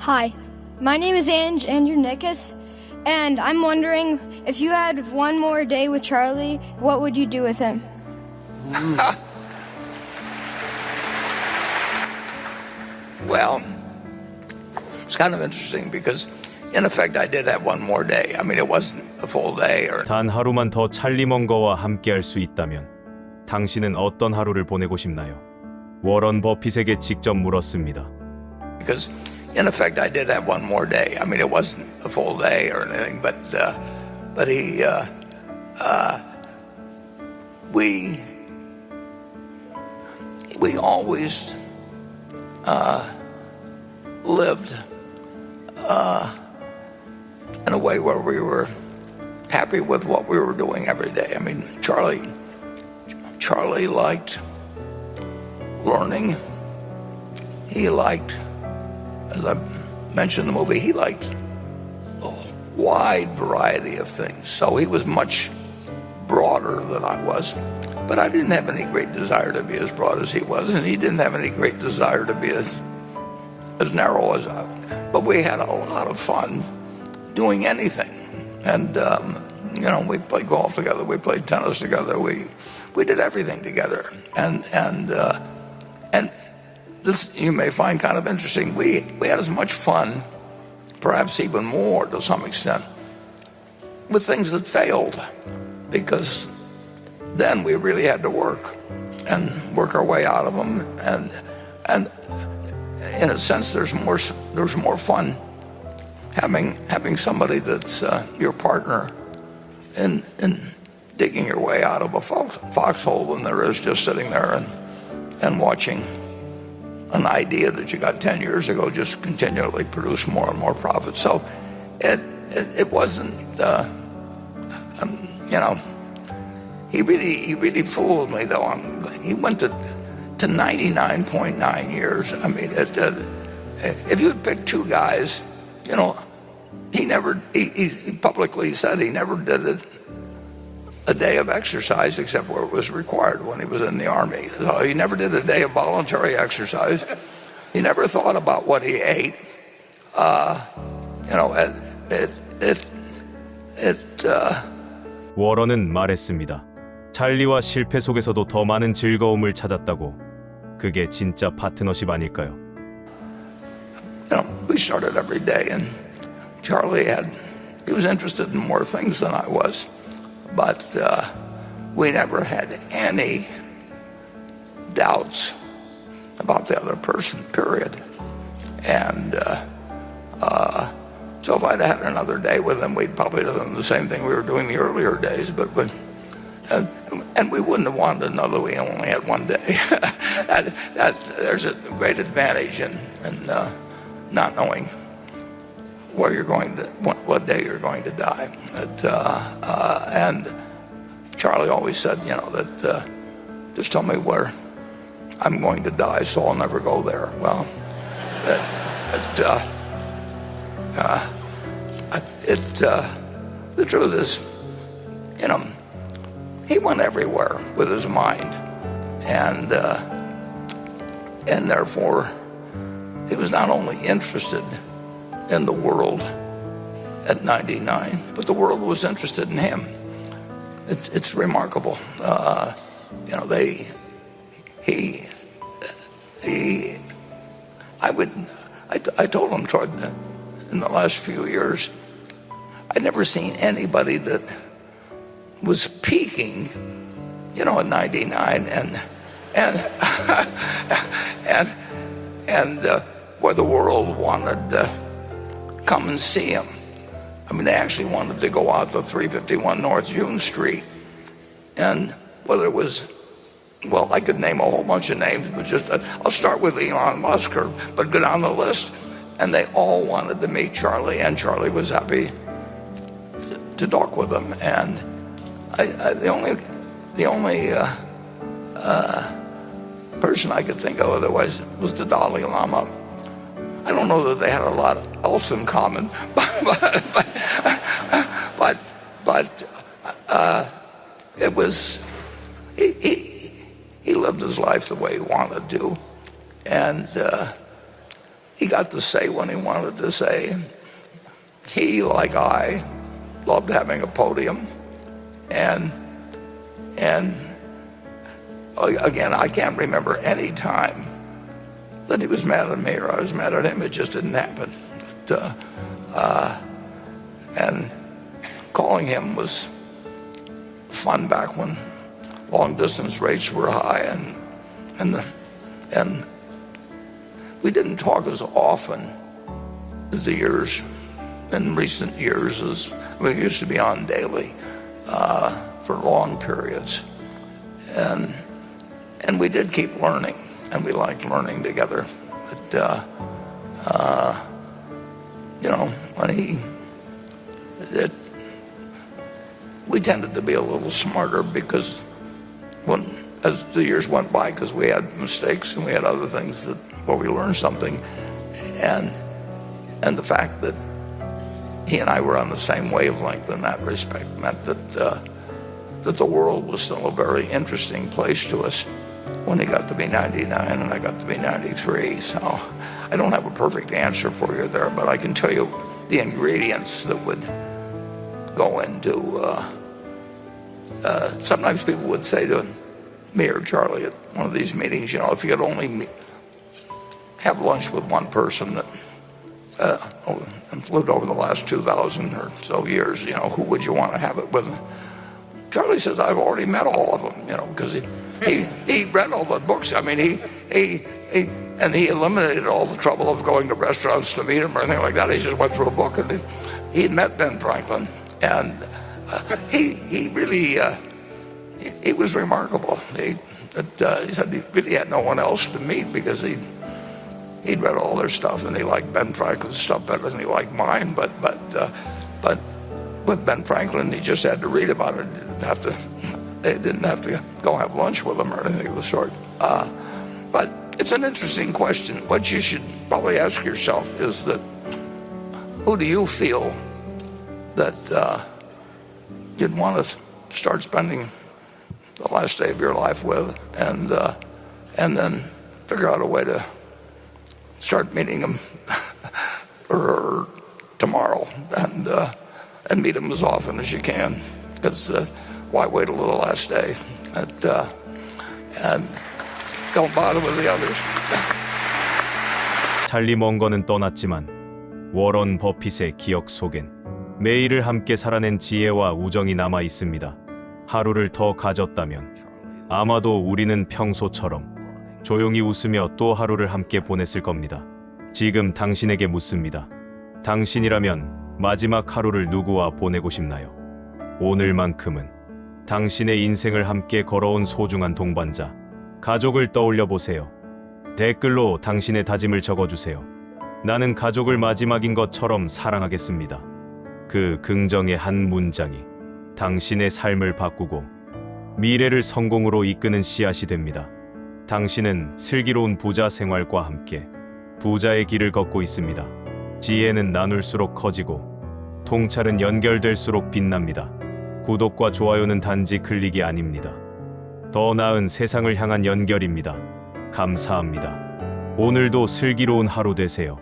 Hi, my name is Andrew Nickus, and I'm wondering if you had one more day with Charlie, what would you do with him? Well, it's kind of interesting because in effect I did have one more day. I mean, it wasn't a full day or 단 하루만 더 찰리 먼거와 함께할 수 있다면 당신은 어떤 하루를 보내고 싶나요? 워런 버핏에게 직접 물었습니다. because in effect I did have one more day. I mean, it wasn't a full day or anything, but we always lived in a way where we were happy with what we were doing every day. I mean, Charlie liked learning. He liked, as I mentioned in the movie, he liked a wide variety of things. So he was much broader than I was. But I didn't have any great desire to be as broad as he was, and he didn't have any great desire to be as narrow as I. But we had a lot of fun doing anything. And, we played golf together, we played tennis together, we did everything together. And this you may find kind of interesting. We had as much fun, perhaps even more to some extent, with things that failed, because then we really had to work our way out of them. And in a sense, there's more fun having somebody that's your partner in digging your way out of a foxhole than there is just sitting there and watching an idea that you got 10 years ago just continually produce more and more profit. So it wasn't, he really fooled me though. He went to 99.9 years. I mean, if you pick two guys, he publicly said he never did a day of exercise except where it was required when he was in the Army. So he never did a day of voluntary exercise. He never thought about what he ate. 워런은 말했습니다. 찰리와 실패 속에서도 더 많은 즐거움을 찾았다고. 그게 진짜 파트너십 아닐까요? We started every day, and Charlie he was interested in more things than I was, but we never had any doubts about the other person, period. And so if I'd had another day with him, we'd probably have done the same thing we were doing the earlier days, and we wouldn't have wanted to know that we only had one day. There's a great advantage in not knowing where you're going to, what day you're going to die. And Charlie always said, that just tell me where I'm going to die, so I'll never go there. Well, the truth is, he went everywhere with his mind, and therefore he was not only interested in the world at 99, but the world was interested in him. It's remarkable. I told him in the last few years, I'd never seen anybody that was peaking, at 99 and where the world wanted to come and see him. I mean, they actually wanted to go out to 351 North June Street, and whether it was, well, I could name a whole bunch of names, but just I'll start with Elon Musk, but go down the list, and they all wanted to meet Charlie, and Charlie was happy to talk with them. And the only person I could think of otherwise was the Dalai Lama. I don't know that they had a lot else in common, but it was he lived his life the way he wanted to, and he got to say what he wanted to say. He, like I, loved having a podium, and again, I can't remember any time that he was mad at me or I was mad at him. It just didn't happen. And calling him was fun back when long distance rates were high, and we didn't talk as often as in recent years. We used to be on daily for long periods, and we did keep learning, and we liked learning together. But we tended to be a little smarter because as the years went by, because we had mistakes and we had other things where we learned something, and the fact that he and I were on the same wavelength in that respect meant that the world was still a very interesting place to us when he got to be 99 and I got to be 93. So I don't have a perfect answer for you there, but I can tell you the ingredients that would go into. Sometimes people would say to me or Charlie at one of these meetings, if you could only have lunch with one person that lived over the last 2,000 or so years, who would you want to have it with? Charlie says, I've already met all of them, because he read all the books. I mean, he eliminated all the trouble of going to restaurants to meet him or anything like that. He just went through a book, and he met Ben Franklin, and he really he was remarkable. He said he really had no one else to meet because he'd read all their stuff, and he liked Ben Franklin's stuff better than he liked mine. But with Ben Franklin, he just had to read about it. They didn't have to go have lunch with him or anything of the sort. But it's an interesting question. What you should probably ask yourself is that, who do you feel that you'd want to start spending the last day of your life with, and then figure out a way to start meeting them or tomorrow, and meet them as often as you can. Because why wait a little last day? And don't bother with the others. 찰리 멍거는 떠났지만 워런 버핏의 기억 속엔 매일을 함께 살아낸 지혜와 우정이 남아 있습니다. 하루를 더 가졌다면 아마도 우리는 평소처럼 조용히 웃으며 또 하루를 함께 보냈을 겁니다. 지금 당신에게 묻습니다. 당신이라면 마지막 하루를 누구와 보내고 싶나요? 오늘만큼은 당신의 인생을 함께 걸어온 소중한 동반자, 가족을 떠올려 보세요. 댓글로 당신의 다짐을 적어주세요. 나는 가족을 마지막인 것처럼 사랑하겠습니다. 그 긍정의 한 문장이 당신의 삶을 바꾸고 미래를 성공으로 이끄는 씨앗이 됩니다. 당신은 슬기로운 부자 생활과 함께 부자의 길을 걷고 있습니다. 지혜는 나눌수록 커지고 통찰은 연결될수록 빛납니다. 구독과 좋아요는 단지 클릭이 아닙니다. 더 나은 세상을 향한 연결입니다. 감사합니다. 오늘도 슬기로운 하루 되세요.